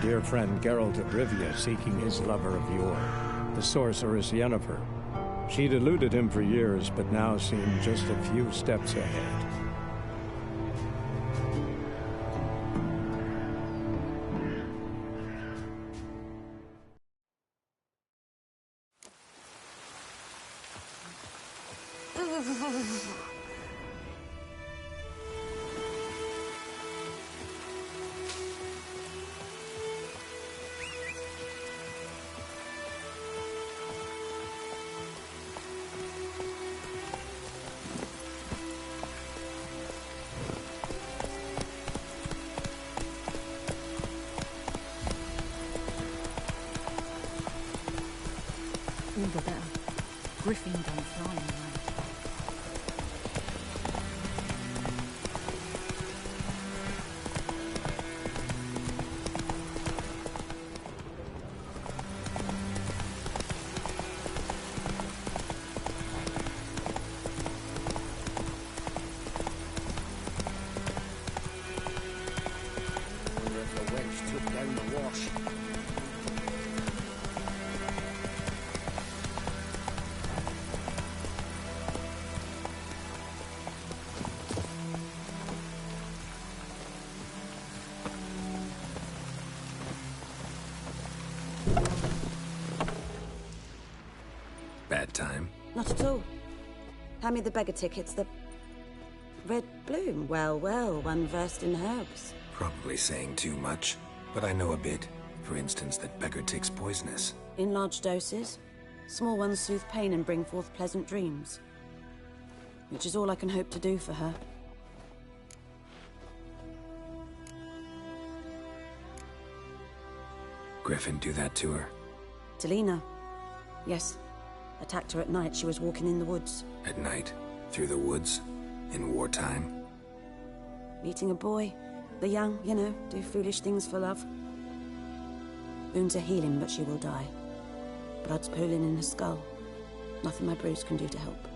dear friend Geralt of Rivia seeking his lover of yore, the sorceress Yennefer. She'd eluded him for years, but now seemed just a few steps ahead. All the better. Griffin don't fly anyway. The wedge took down the wash. Bad time? Not at all. Hand me the beggar tickets, the red bloom. Well, well, one versed in herbs. Probably saying too much, but I know a bit. For instance, that beggar tick's poisonous. In large doses. Small ones soothe pain and bring forth pleasant dreams. Which is all I can hope to do for her. Griffin do that to her? Talina. Yes. Attacked her at night. She was walking in the woods. At night? Through the woods? In wartime? Meeting a boy. The young, you know, do foolish things for love. Wounds are healing, but she will die. Blood's pooling in her skull. Nothing my bruise can do to help.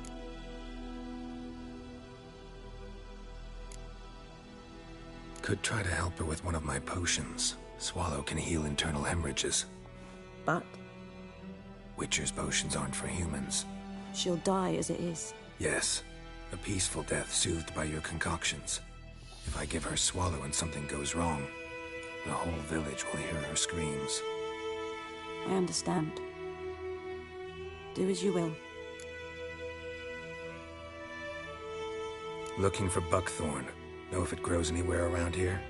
Could try to help her with one of my potions. Swallow can heal internal hemorrhages. But Witcher's potions aren't for humans. she'll die as it is. Yes. A peaceful death soothed by your concoctions. If I give her Swallow and something goes wrong, the whole village will hear her screams. I understand. Do as you will. Looking for buckthorn. Know if it grows anywhere around here?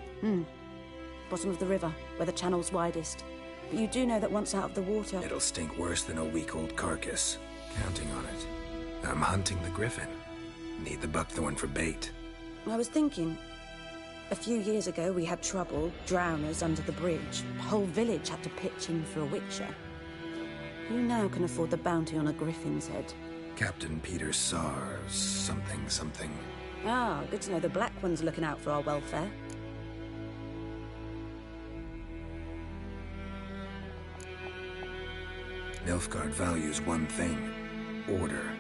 Bottom of the river, where the channel's widest. But you do know that once out of the water... It'll stink worse than a week-old carcass. Counting on it. I'm hunting the griffin. Need the buckthorn for bait. I was thinking... A few years ago, we had trouble, drowners under the bridge. The whole village had to pitch in for a witcher. Who now can afford the bounty on a griffin's head? Captain Peter Sar... something. Ah, good to know the Black One's looking out for our welfare. Nilfgaard values one thing. Order.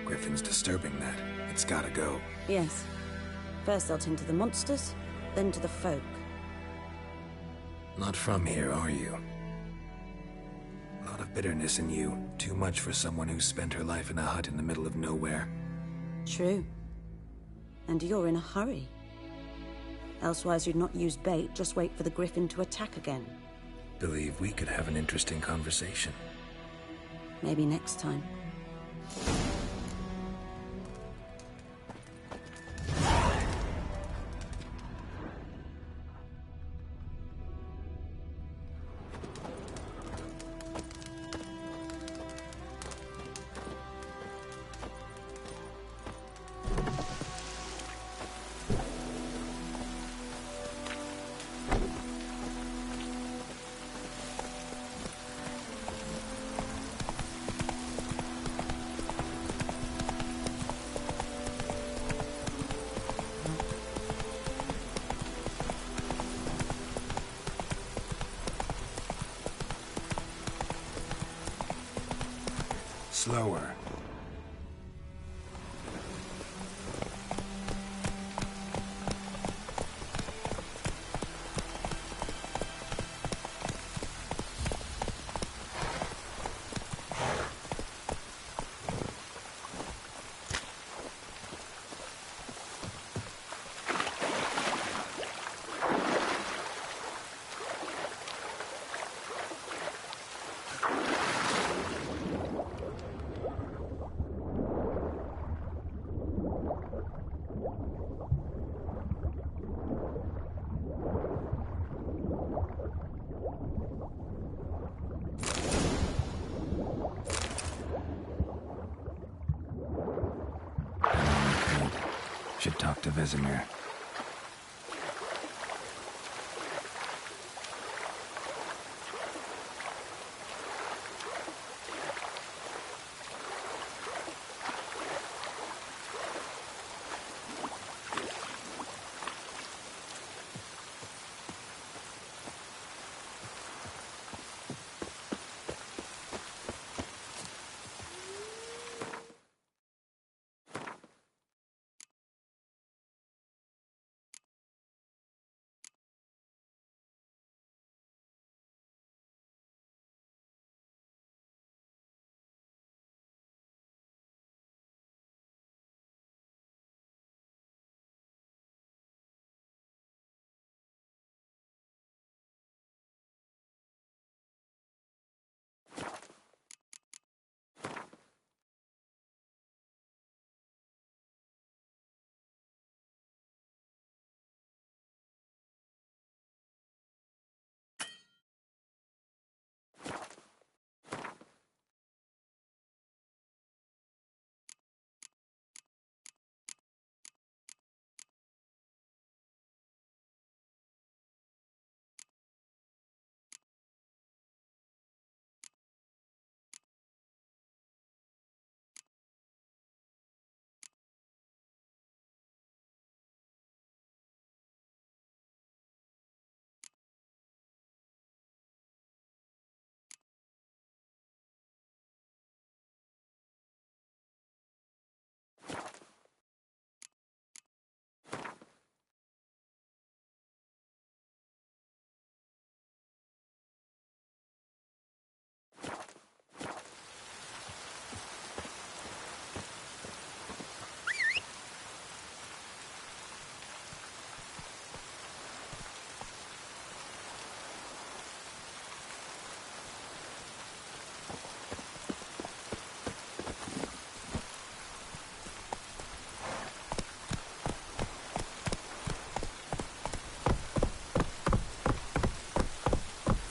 Griffin's disturbing that. It's gotta go. Yes. First I'll tend to the monsters, then to the folk. Not from here, are you? A lot of bitterness in you. Too much for someone who spent her life in a hut in the middle of nowhere. True. And you're in a hurry. Elsewise you'd not use bait, just wait for the griffin to attack again. Believe we could have an interesting conversation. Maybe next time. Slower. Should talk to Vesemir.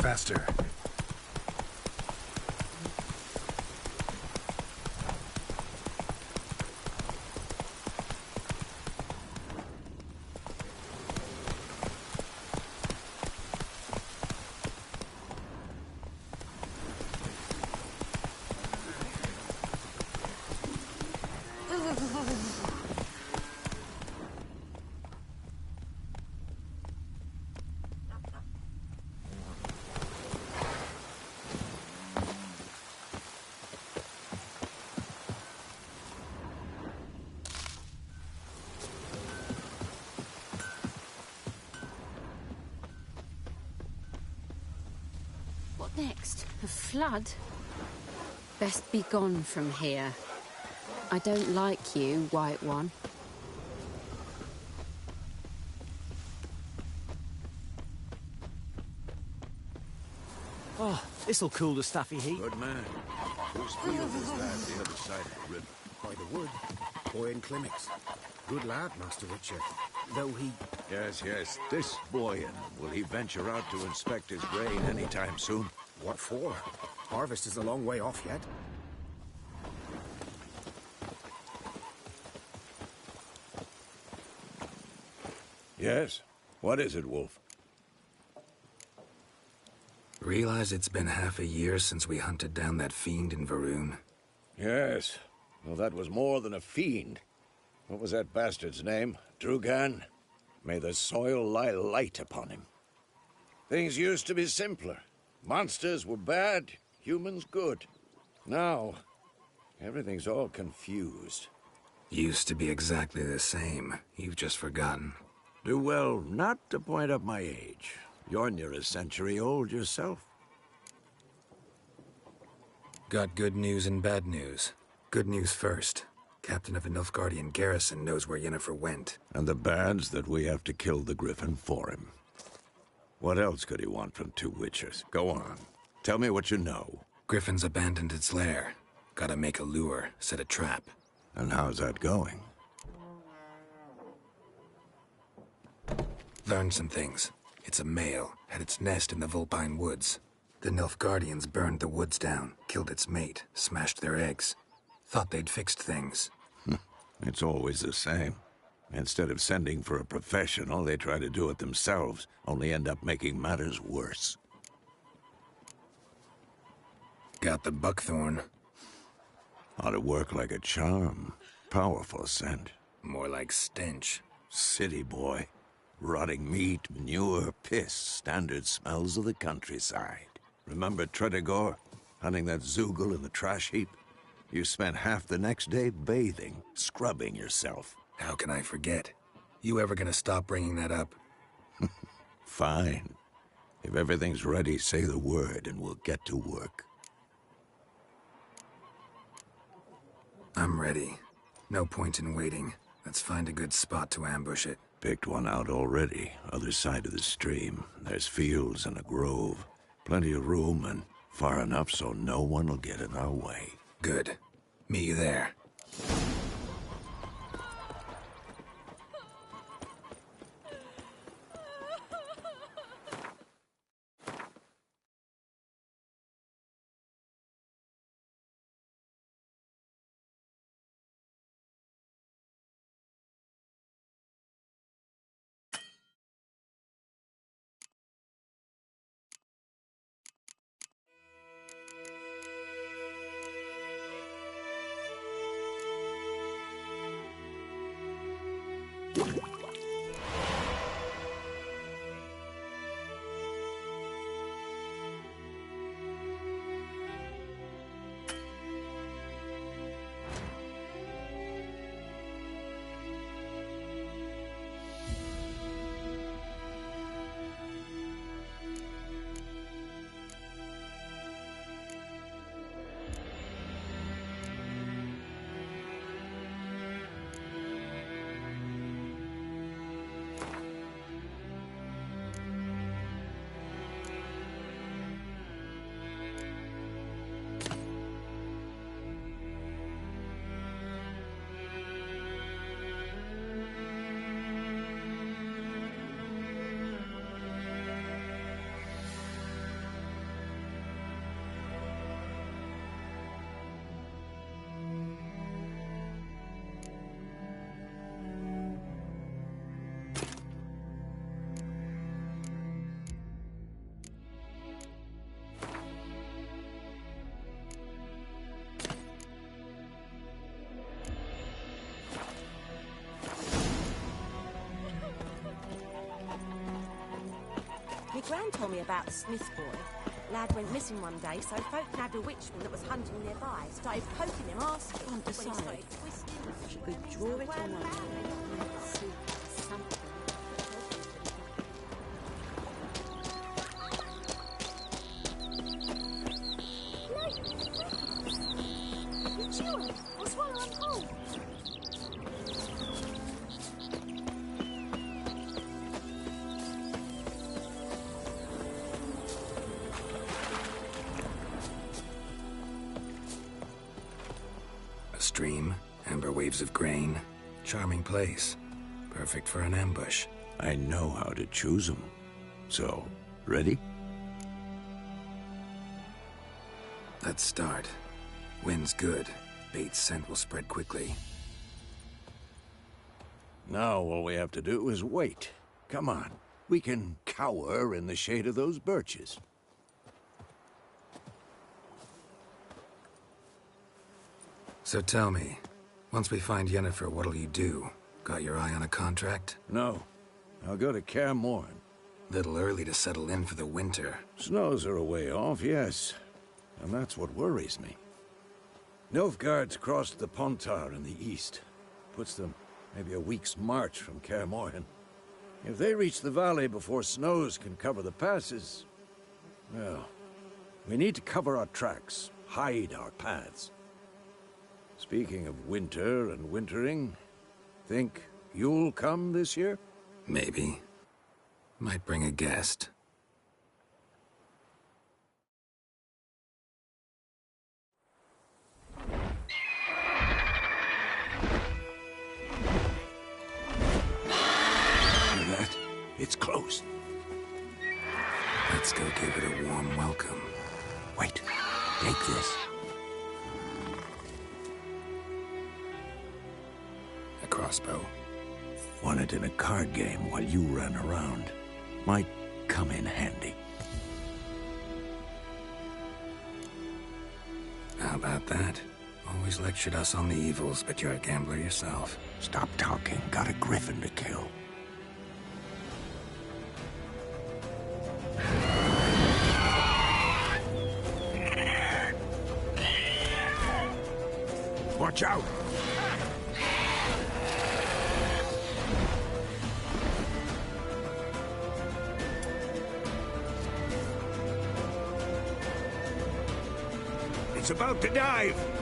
Faster. What next? A flood? Best be gone from here. I don't like you, White One. Oh, this'll cool the stuffy heat. Good man. Whose field is that the other side of the river? By the wood. Boy in clinics. Good lad, Master Richard. Though he... Yes, yes. This boy, and will he venture out to inspect his grain anytime soon? What for? Harvest is a long way off yet. Yes. What is it, Wolf? Realize it's been half a year since we hunted down that fiend in Varun? Yes. Well, that was more than a fiend. What was that bastard's name? Drugan? May the soil lie light upon him. Things used to be simpler. Monsters were bad, humans good. Now, everything's all confused. Used to be exactly the same. You've just forgotten. Do well not to point up my age. You're near a century old yourself. Got good news and bad news. Good news first. Captain of a Nilfgaardian garrison knows where Yennefer went. And the bad's that we have to kill the Griffin for him. What else could he want from two witchers? Go on. Tell me what you know. Griffin's abandoned its lair. Gotta make a lure, set a trap. And how's that going? Learned some things. It's a male. Had its nest in the Vulpine Woods. The Nilfgaardians burned the woods down, killed its mate, smashed their eggs. Thought they'd fixed things. It's always the same. Instead of sending for a professional, they try to do it themselves, only end up making matters worse. Got the buckthorn. Ought to work like a charm. Powerful scent. More like stench. City boy. Rotting meat, manure, piss. Standard smells of the countryside. Remember Tretogor? Hunting that Zoogle in the trash heap? You spent half the next day bathing, scrubbing yourself. How can I forget? You ever gonna stop bringing that up? Fine. If everything's ready, say the word and we'll get to work. I'm ready. No point in waiting. Let's find a good spot to ambush it. Picked one out already, other side of the stream. There's fields and a grove. Plenty of room and far enough so no one will get in our way. Good. Meet you there. My gran told me about the Smith boy. Lad went missing one day, so folk nabbed a witchman that was hunting nearby. Started poking him, asking. Can't When he decide. started twisting, Should we draw it or not? Something. You chewing? I'll swallow him whole. A stream, amber waves of grain. Charming place. Perfect for an ambush. I know how to choose them. So, ready? Let's start. Wind's good. Bait's scent will spread quickly. Now all we have to do is wait. Come on. We can cower in the shade of those birches. So tell me, once we find Yennefer, what'll you do? Got your eye on a contract? No. I'll go to Kaer Morhen. Little early to settle in for the winter. Snows are a way off, yes. And that's what worries me. Nilfgaard's crossed the Pontar in the east. Puts them maybe a week's march from Kaer Morhen. If they reach the valley before snows can cover the passes... well, we need to cover our tracks, hide our paths. Speaking of winter and wintering, think you'll come this year? Maybe. Might bring a guest. Hear that? It's close. Let's go give it a warm welcome. Wait, take this. A crossbow. Won it in a card game while you ran around. Might come in handy. How about that? Always lectured us on the evils, but you're a gambler yourself. Stop talking. Got a griffin to kill. Watch out! It's about to dive!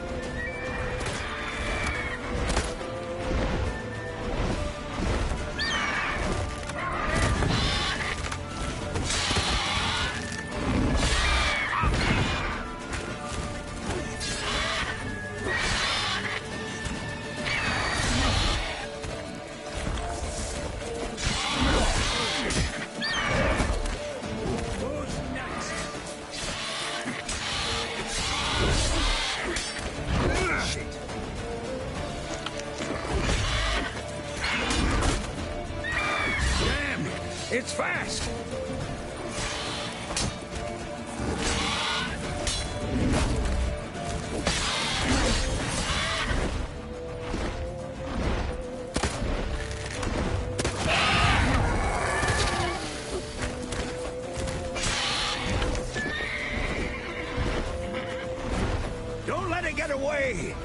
It's fast! Don't let it get away!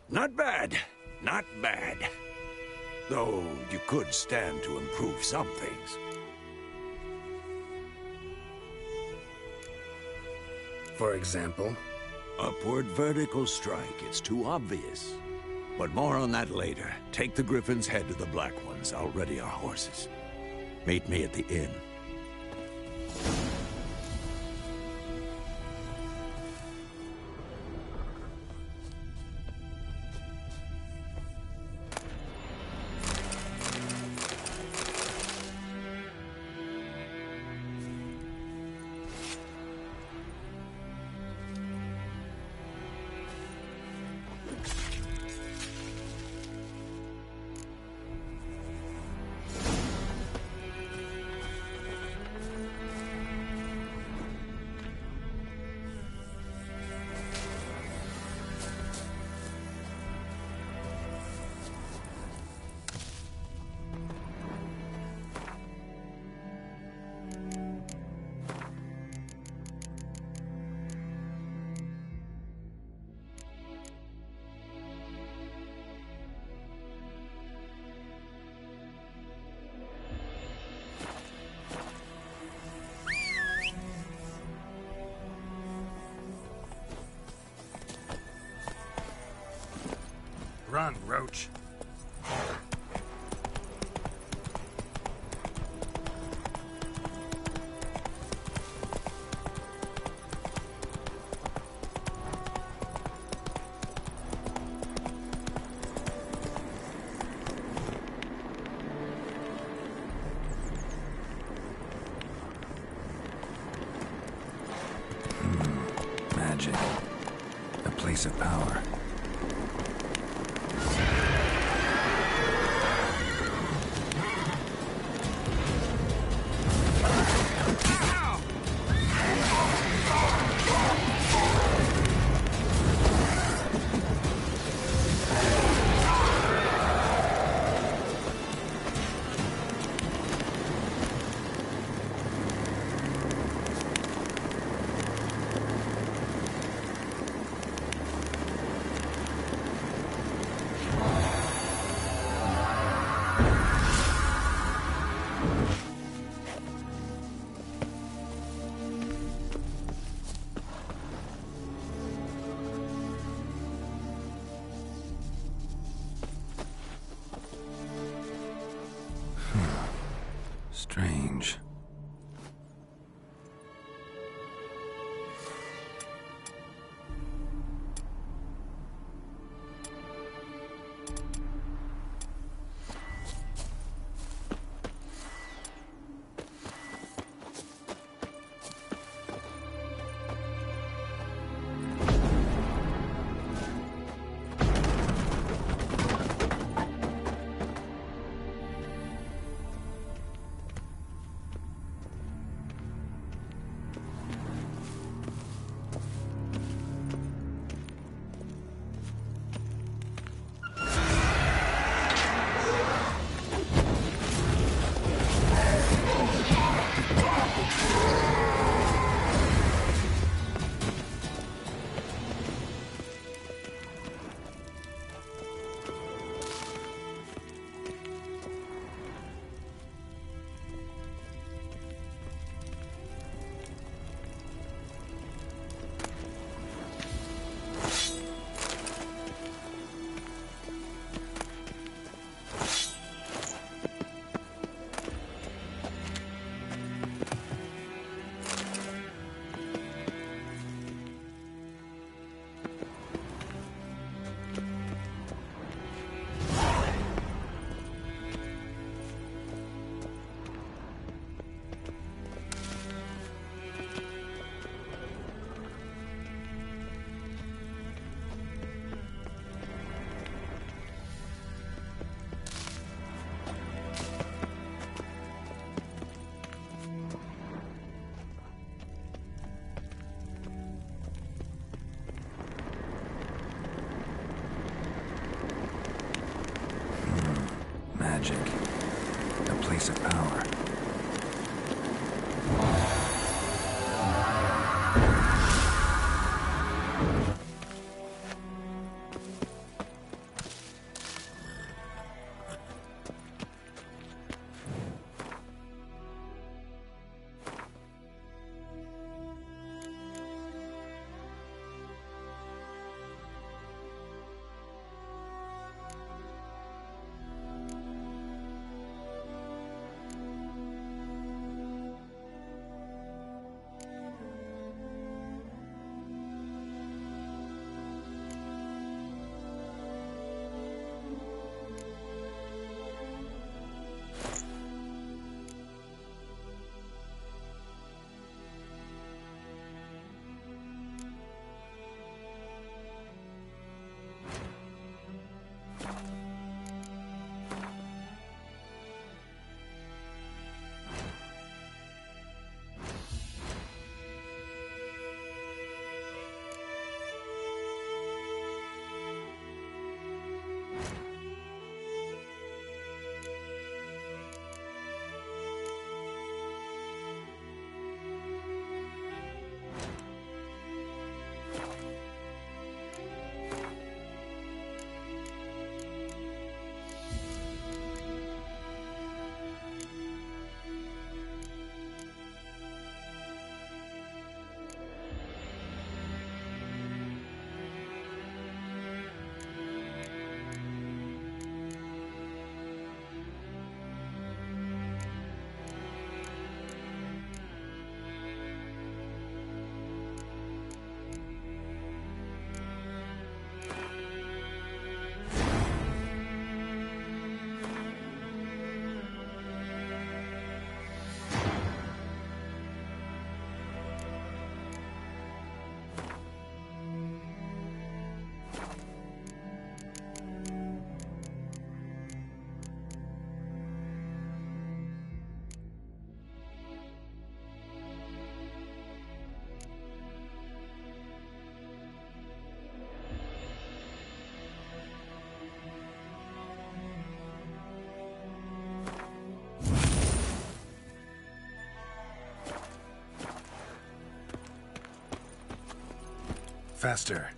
Not bad. Not bad. Though you could stand to improve some things. For example? Upward vertical strike. It's too obvious. But more on that later. Take the Griffin's head to the Black Ones. I'll ready our horses. Meet me at the inn. Run, Roach. Magic. A place of power. Strange. Magic. A place of power. faster.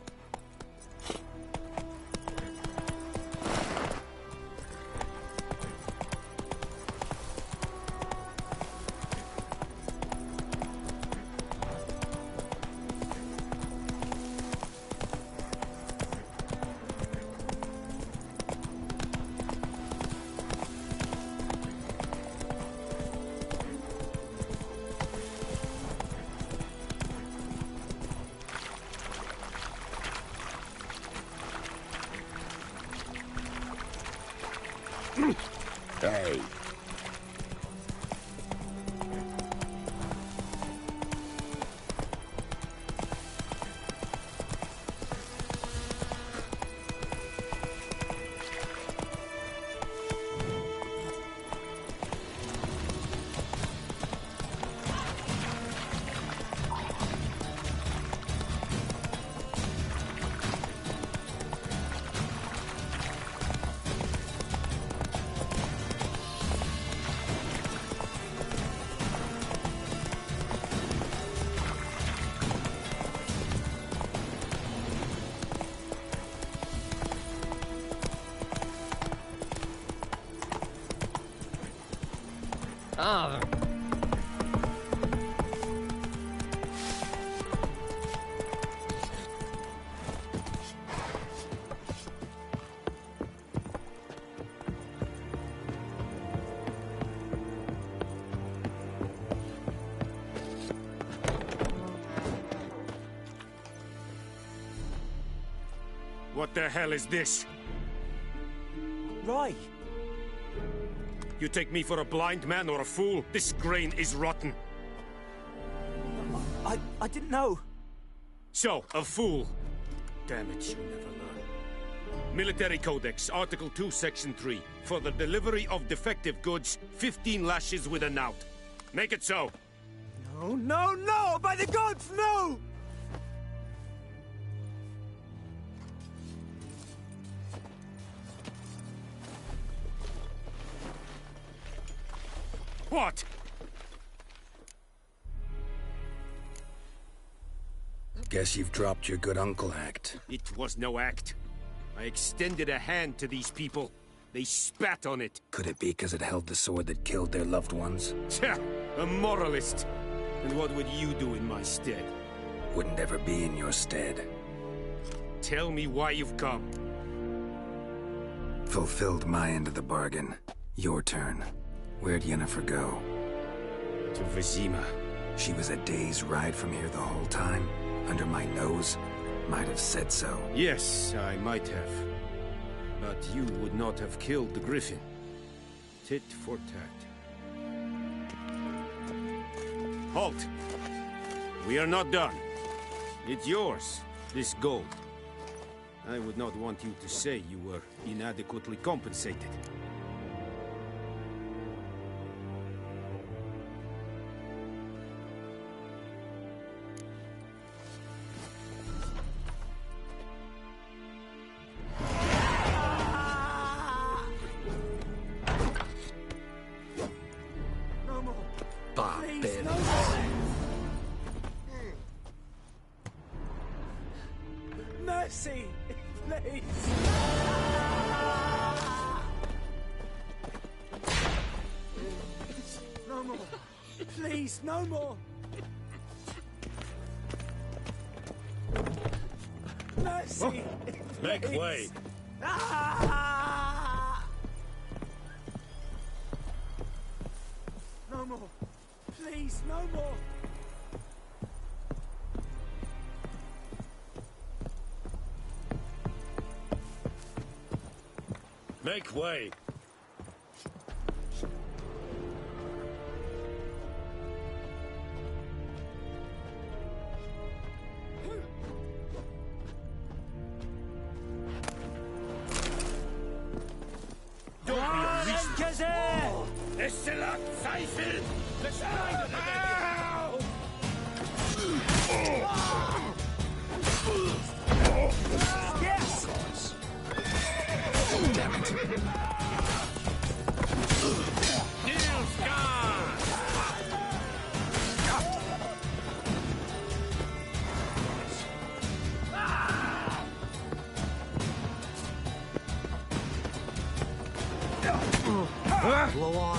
Hey. Ah. What the hell is this? Right. You take me for a blind man or a fool? This grain is rotten. I didn't know. So, a fool. Damn it, you never learn. Military Codex, Article 2, Section 3. For the delivery of defective goods, 15 lashes with a knout. Make it so. No, no, no! By the gods, no! What? Guess you've dropped your good uncle act. It was no act. I extended a hand to these people. They spat on it. Could it be because it held the sword that killed their loved ones? Tja, a moralist. And what would you do in my stead? Wouldn't ever be in your stead. Tell me why you've come. Fulfilled my end of the bargain. Your turn. Where'd Yennefer go? To Vizima. She was a day's ride from here the whole time? Under my nose? Might have said so. Yes, I might have. But you would not have killed the griffin. Tit for tat. Halt! We are not done. It's yours, this gold. I would not want you to say you were inadequately compensated. Mercy, please. No more. Please, no more. Mercy. Make way. No more. Please, no more. Make way. Don't be a Gazelle! Es Selat Seifel! Yes! Damn it. Blow on.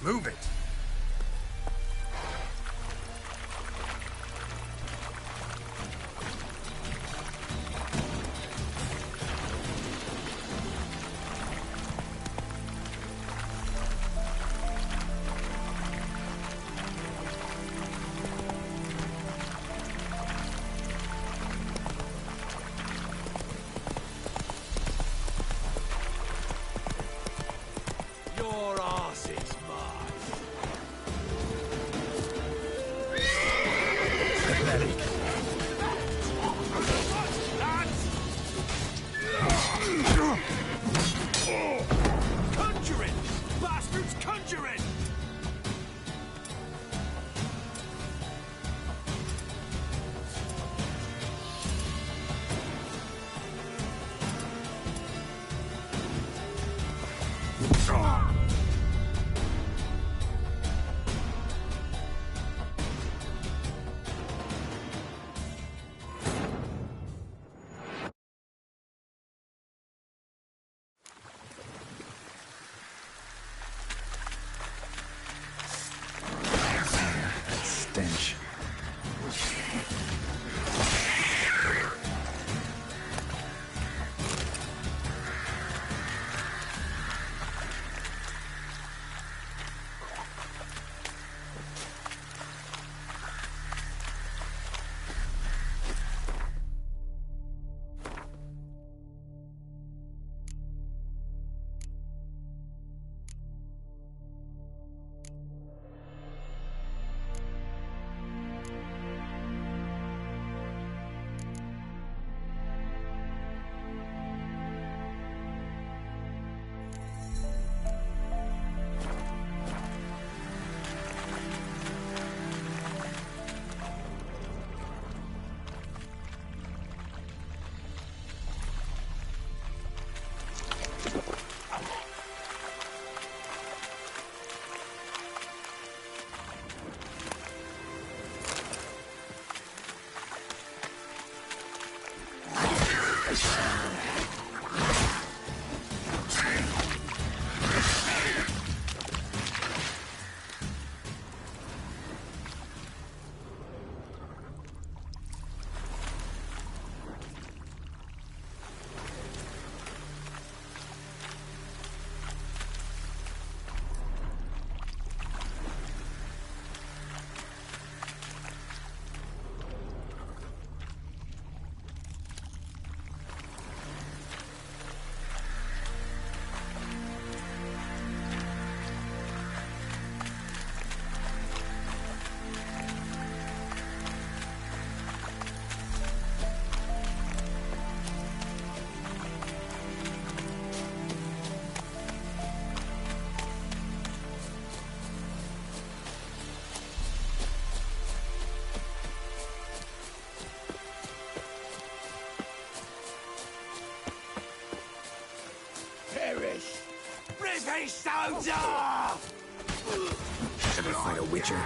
Move it! Ever fight a witcher?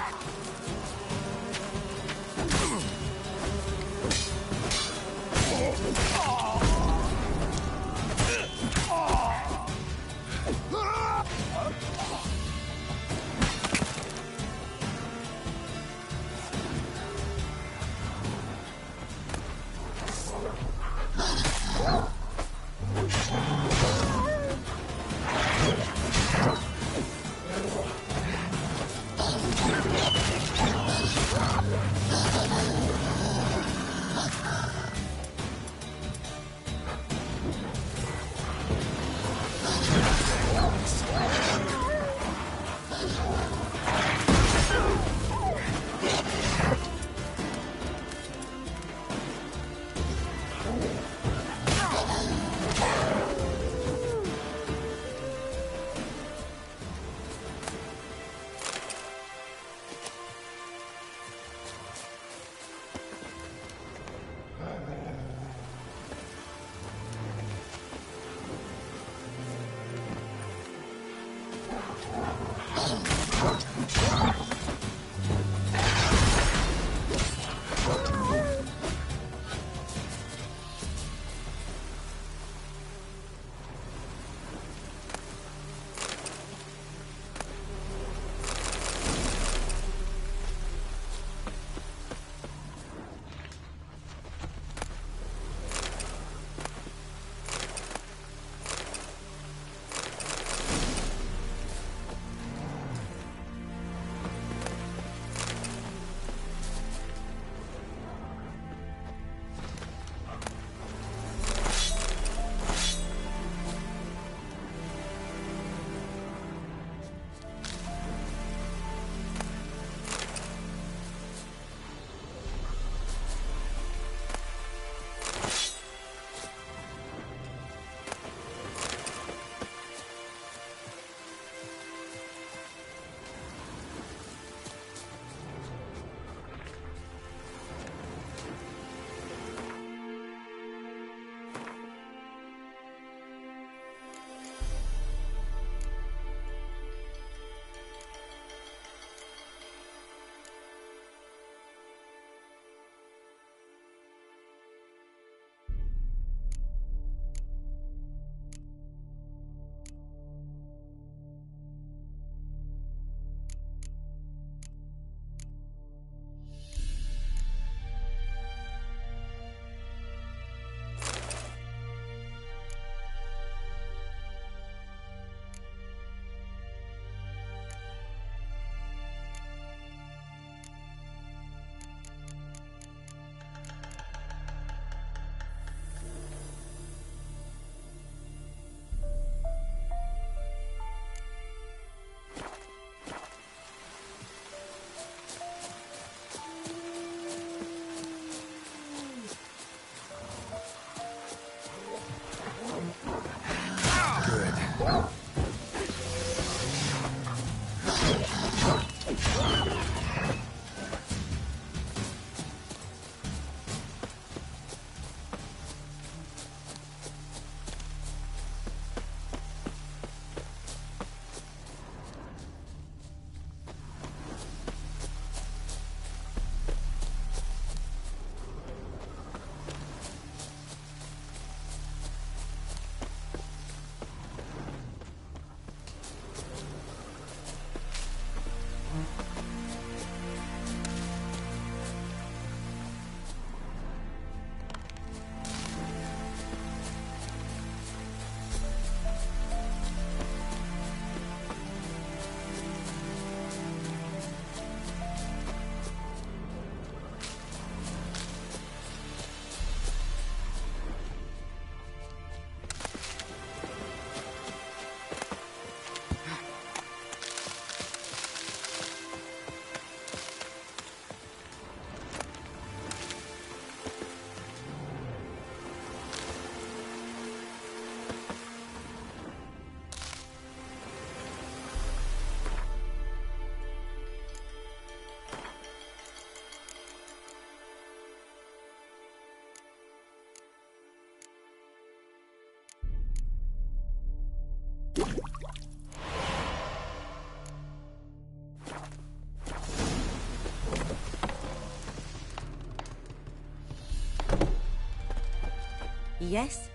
Yes?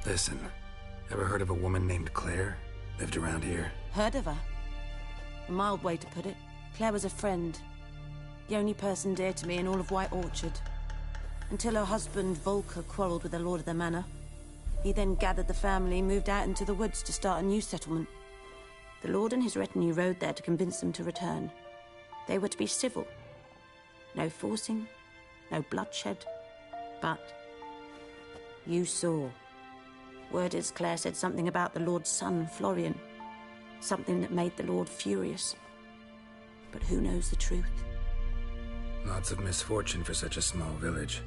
Listen, ever heard of a woman named Claire? Lived around here? Heard of her? A mild way to put it. Claire was a friend. The only person dear to me in all of White Orchard. Until her husband, Volker, quarreled with the lord of the manor. He then gathered the family, moved out into the woods to start a new settlement. The lord and his retinue rode there to convince them to return. They were to be civil. No forcing, no bloodshed. But you saw. Word is Claire said something about the lord's son, Florian. Something that made the lord furious. But who knows the truth? Lots of misfortune for such a small village.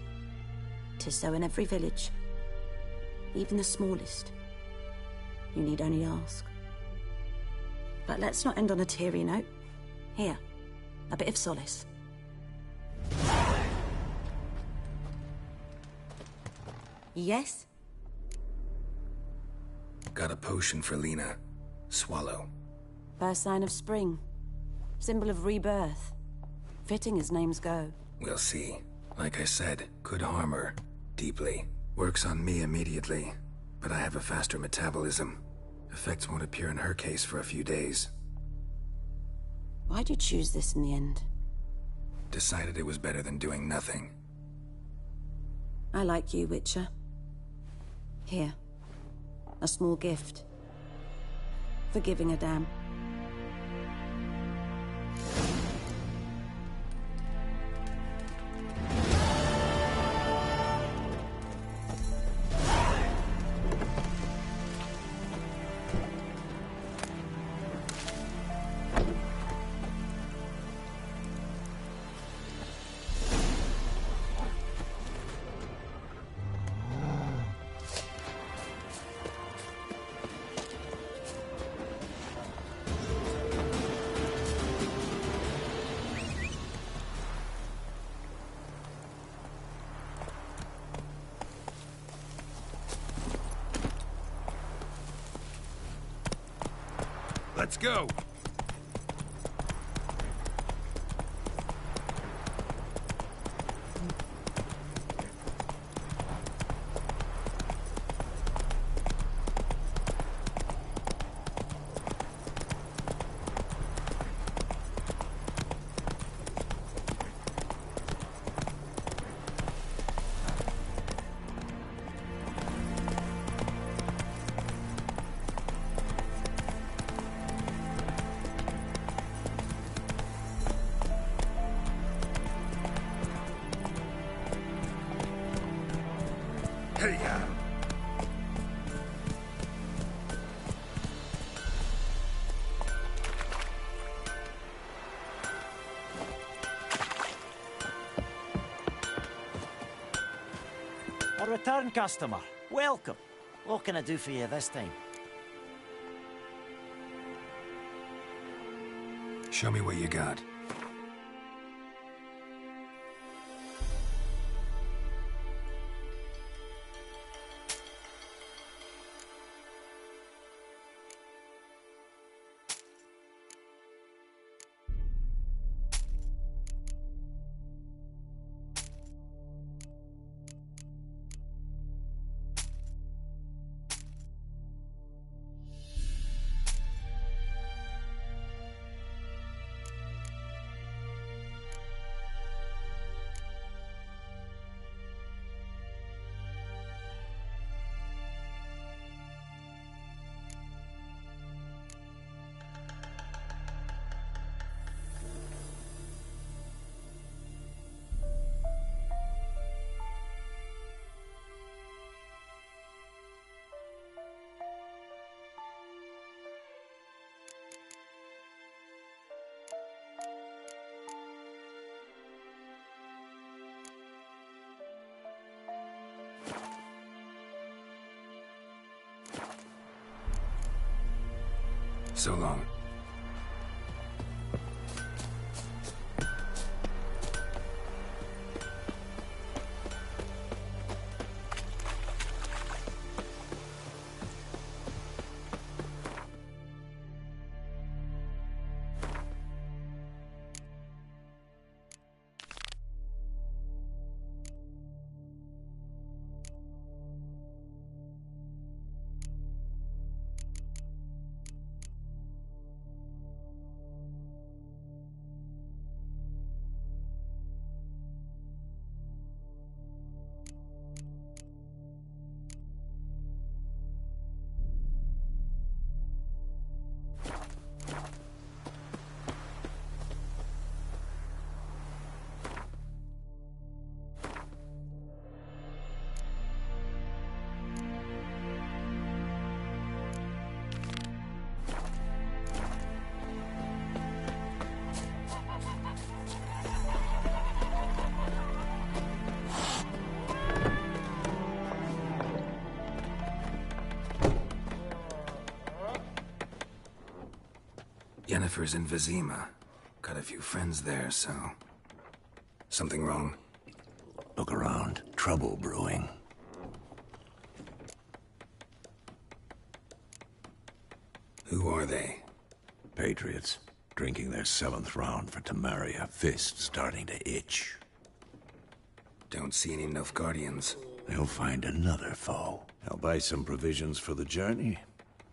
'Tis so in every village. Even the smallest. You need only ask. But let's not end on a teary note. Here, a bit of solace. Yes? Got a potion for Lena. Swallow. First sign of spring. Symbol of rebirth. Fitting as names go. We'll see. Like I said, could harm her. Deeply. Works on me immediately. But I have a faster metabolism. Effects won't appear in her case for a few days. Why'd you choose this in the end? Decided it was better than doing nothing. I like you, Witcher. Here. A small gift. For giving a damn. Let's go! Hey-ya! A return customer. Welcome. What can I do for you this time? Show me what you got. So long. Yennefer's in Vizima. Got a few friends there, so... Something wrong? Look around. Trouble brewing. Who are they? Patriots. Drinking their 7th round for Temeria. Fist starting to itch. Don't see any Nilfgaardians. They'll find another foe. I'll buy some provisions for the journey.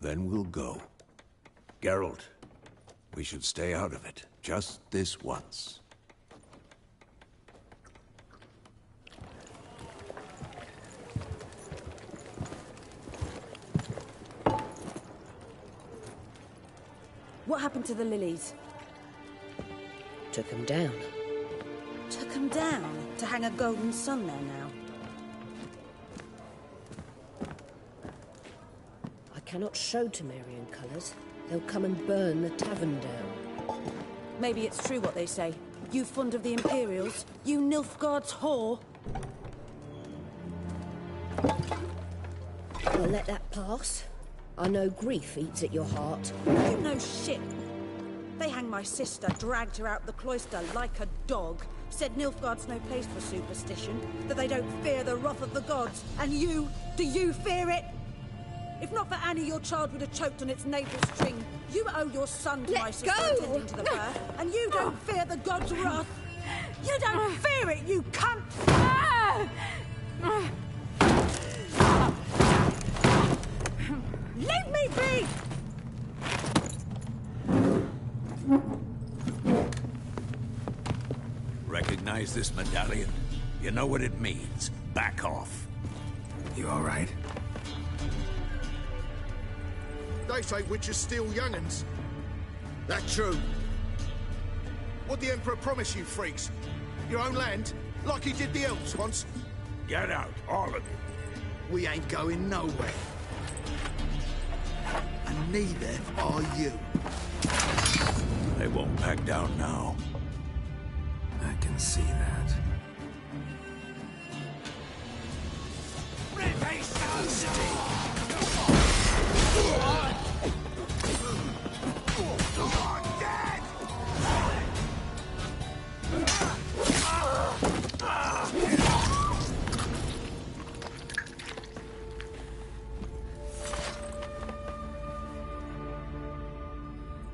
Then we'll go. Geralt, we should stay out of it. Just this once. What happened to the lilies? Took them down. Took them down to hang a golden sun there now. I cannot show Temerian colours. They'll come and burn the tavern down. Maybe it's true what they say. You fond of the Imperials? You Nilfgaard's whore? I'll let that pass. I know grief eats at your heart. You know shit. They hanged my sister, dragged her out the cloister like a dog. Said Nilfgaard's no place for superstition, that they don't fear the wrath of the gods. And you, do you fear it? If not for Annie, your child would have choked on its navel string. You owe your son to my sister attending to the birth, and you don't fear the gods' wrath. You don't fear it, you cunt! Leave me be! Recognize this medallion? You know what it means. Back off. You all right? They say witches steal young'uns. That true? What'd the Emperor promise you, freaks? Your own land? Like he did the elves once? Get out, all of you. We ain't going nowhere. And neither are you. They won't back down now. I can see that.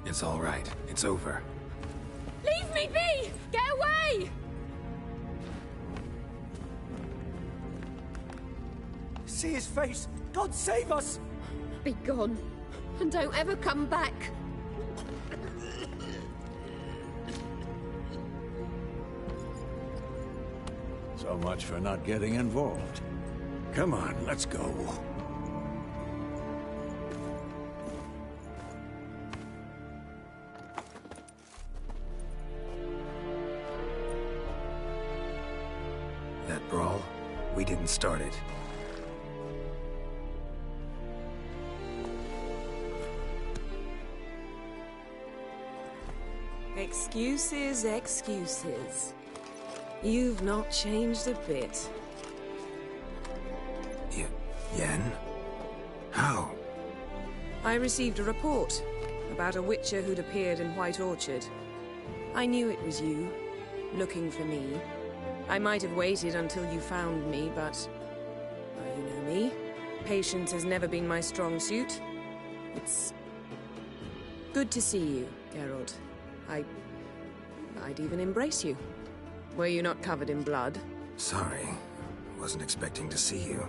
It's all right. It's over. Leave me be! Get away! See his face! God save us! Be gone, and don't ever come back. So much for not getting involved. Come on, let's go. That brawl, we didn't start it. Excuses, excuses. You've not changed a bit. Yen? How? I received a report about a witcher who'd appeared in White Orchard. I knew it was you, looking for me. I might have waited until you found me, but... well, you know me. Patience has never been my strong suit. It's... good to see you, Geralt. I'd even embrace you. Were you not covered in blood? Sorry. Wasn't expecting to see you.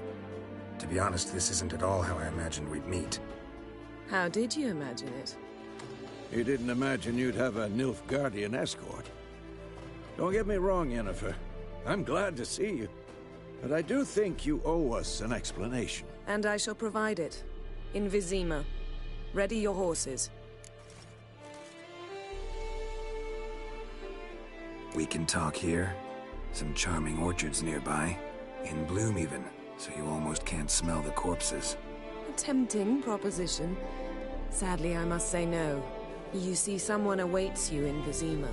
To be honest, this isn't at all how I imagined we'd meet. How did you imagine it? You didn't imagine you'd have a Nilfgaardian escort. Don't get me wrong, Yennefer. I'm glad to see you. But I do think you owe us an explanation. And I shall provide it. In Vizima. Ready your horses. We can talk here. Some charming orchards nearby. In bloom even, so you almost can't smell the corpses. A tempting proposition. Sadly, I must say no. You see, someone awaits you in Vizima.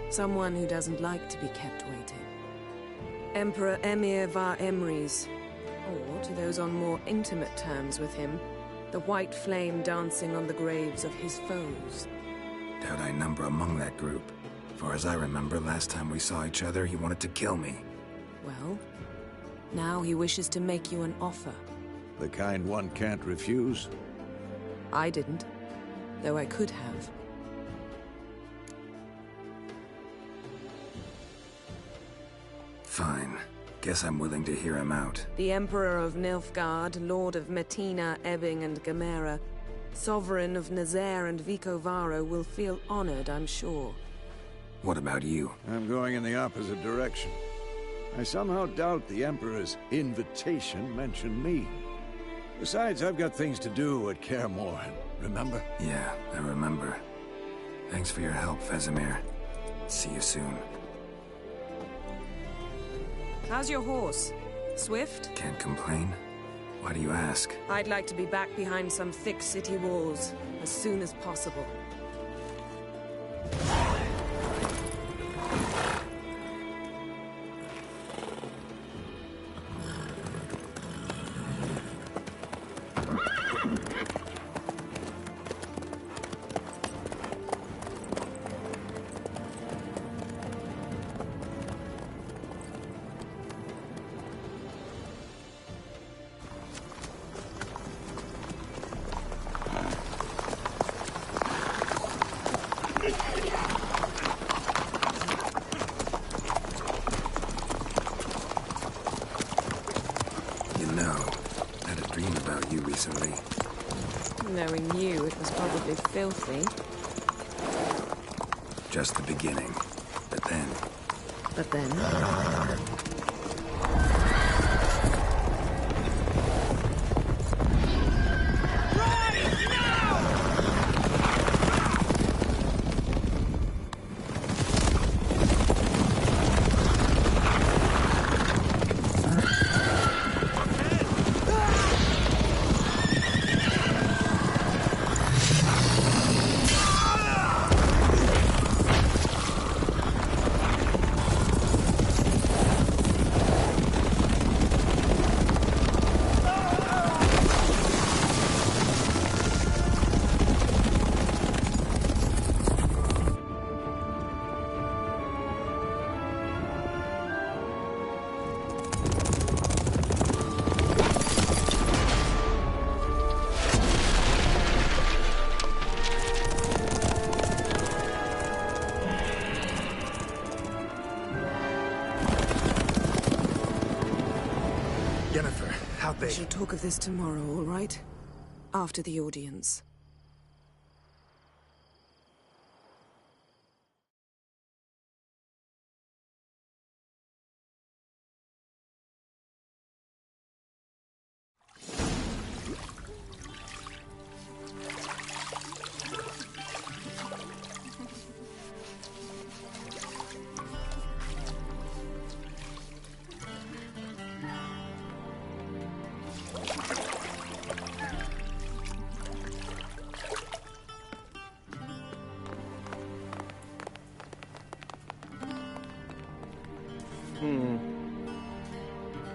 Someone who doesn't like to be kept waiting. Emperor Emir var Emrys. Or, to those on more intimate terms with him, the white flame dancing on the graves of his foes. Doubt I number among that group. Far as I remember, last time we saw each other, he wanted to kill me. Well, now he wishes to make you an offer. The kind one can't refuse? I didn't, though I could have. Fine. Guess I'm willing to hear him out. The Emperor of Nilfgaard, Lord of Metina, Ebbing, and Gamera, Sovereign of Nazaire and Vicovaro will feel honored, I'm sure. What about you? I'm going in the opposite direction. I somehow doubt the Emperor's invitation mentioned me. Besides, I've got things to do at Kaer Morhen, remember? Yeah, I remember. Thanks for your help, Vesemir. See you soon. How's your horse? Swift? Can't complain. Why do you ask? I'd like to be back behind some thick city walls as soon as possible. Recently. Knowing you, it was probably filthy. Just the beginning. But then... But then... We shall talk of this tomorrow, all right? After the audience.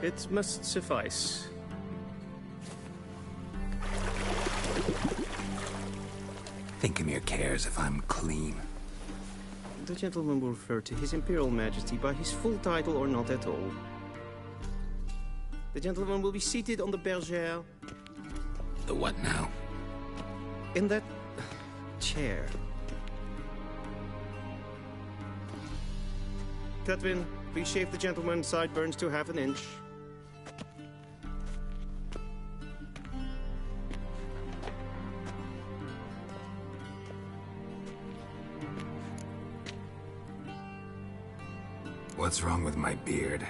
It must suffice. Thinkamir cares if I'm clean. The gentleman will refer to His Imperial Majesty by his full title or not at all. The gentleman will be seated on the bergère. The what now? In that... chair. Catwin, please shave the gentleman's sideburns to half an inch. What's wrong with my beard?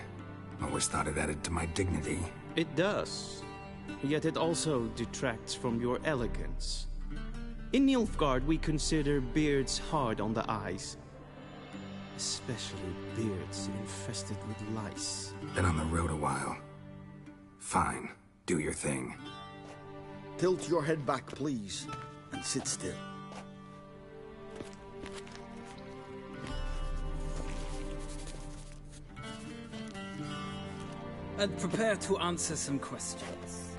Always thought it added to my dignity. It does. Yet it also detracts from your elegance. In Nilfgaard, we consider beards hard on the eyes. Especially beards infested with lice. Been on the road a while. Fine. Do your thing. Tilt your head back, please, and sit still. And prepare to answer some questions.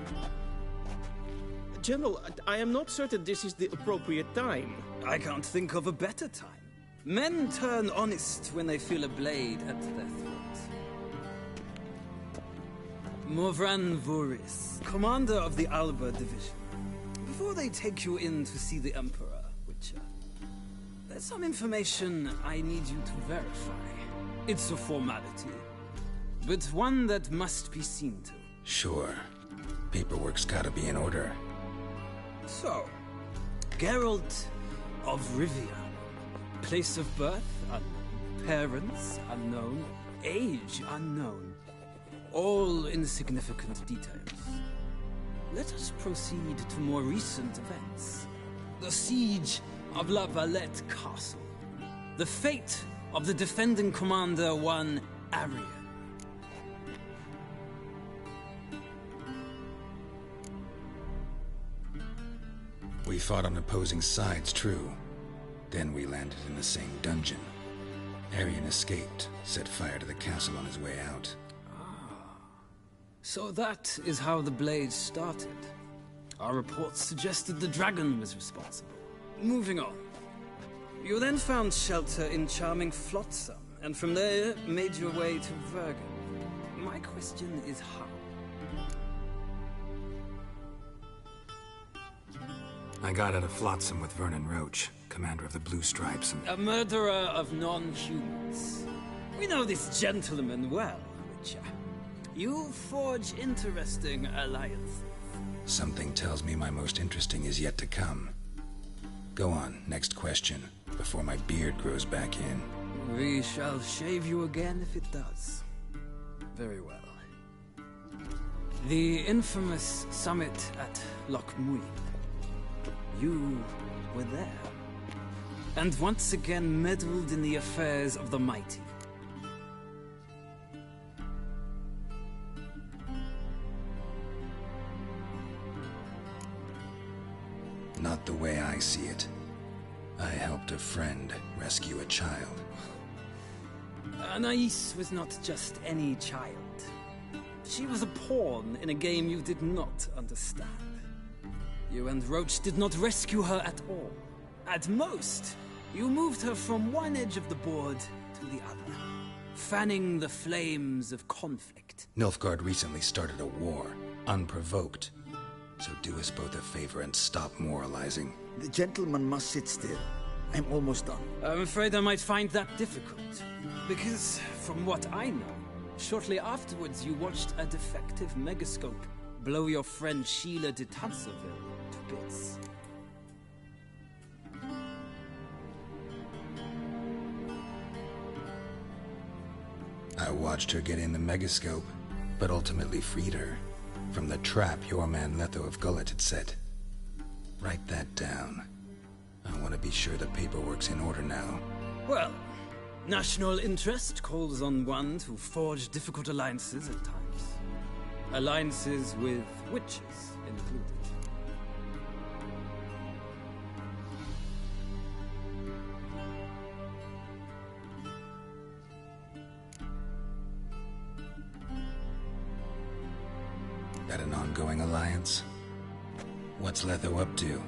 General, I am not certain this is the appropriate time. I can't think of a better time. Men turn honest when they feel a blade at their throat. Morvran Voris, commander of the Alba Division. Before they take you in to see the Emperor, Witcher, there's some information I need you to verify. It's a formality, but one that must be seen to. Sure. Paperwork's gotta be in order. So, Geralt of Rivia. Place of birth unknown. Parents unknown. Age unknown. All insignificant details. Let us proceed to more recent events. The siege of La Valette Castle. The fate of the defending commander, one Arian. We fought on opposing sides, true. Then we landed in the same dungeon. Arian escaped, set fire to the castle on his way out. So that is how the Blade started. Our reports suggested the dragon was responsible. Moving on. You then found shelter in charming Flotsam, and from there made your way to Vergen. My question is how? I got out of Flotsam with Vernon Roach, commander of the Blue Stripes, and... A murderer of non-humans. We know this gentleman well, Witcher. You forge interesting alliances. Something tells me my most interesting is yet to come. Go on, next question, before my beard grows back in. We shall shave you again if it does. Very well. The infamous summit at Loch Muin. You were there. And once again meddled in the affairs of the mighty. Not the way I see it. I helped a friend rescue a child. Anais was not just any child. She was a pawn in a game you did not understand. You and Roach did not rescue her at all. At most, you moved her from one edge of the board to the other, fanning the flames of conflict. Nilfgaard recently started a war, unprovoked. So do us both a favor and stop moralizing. The gentleman must sit still. I'm almost done. I'm afraid I might find that difficult. Because, from what I know, shortly afterwards you watched a defective megascope blow your friend Sheila de Tanserville to bits. I watched her get in the megascope, but ultimately freed her. From the trap your man Letho of Gullet had set. Write that down. I want to be sure the paperwork's in order now. Well, national interest calls on one to forge difficult alliances at times. Alliances with witches included. That an ongoing alliance? What's Letho up to?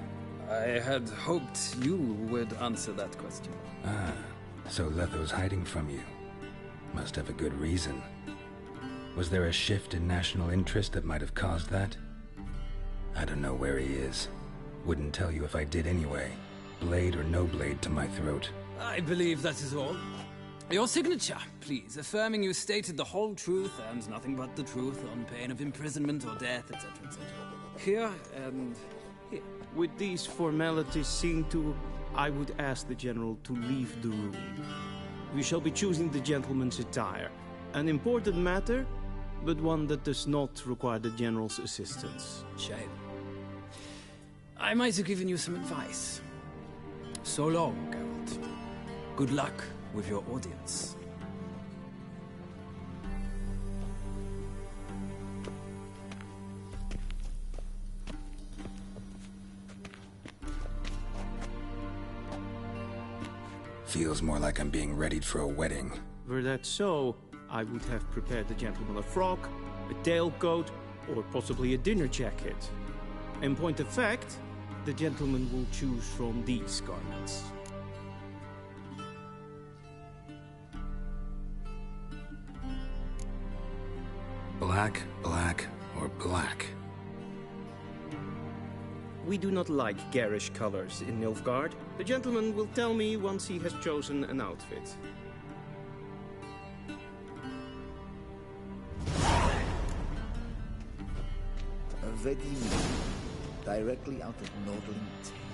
I had hoped you would answer that question. Ah, so Letho's hiding from you. Must have a good reason. Was there a shift in national interest that might have caused that? I don't know where he is. Wouldn't tell you if I did anyway. Blade or no blade to my throat. I believe that is all. Your signature, please, affirming you stated the whole truth and nothing but the truth on pain of imprisonment or death, etc., etc. Here and here. With these formalities seen to, I would ask the General to leave the room. We shall be choosing the gentleman's attire. An important matter, but one that does not require the General's assistance. Shame. I might have given you some advice. So long, Geralt. Good luck with your audience. Feels more like I'm being readied for a wedding. Were that so, I would have prepared the gentleman a frock, a tailcoat, or possibly a dinner jacket. In point of fact, the gentleman will choose from these garments. Black, black, or black? We do not like garish colors in Nilfgaard. The gentleman will tell me once he has chosen an outfit. A ready meal, directly out of Nordling Tale.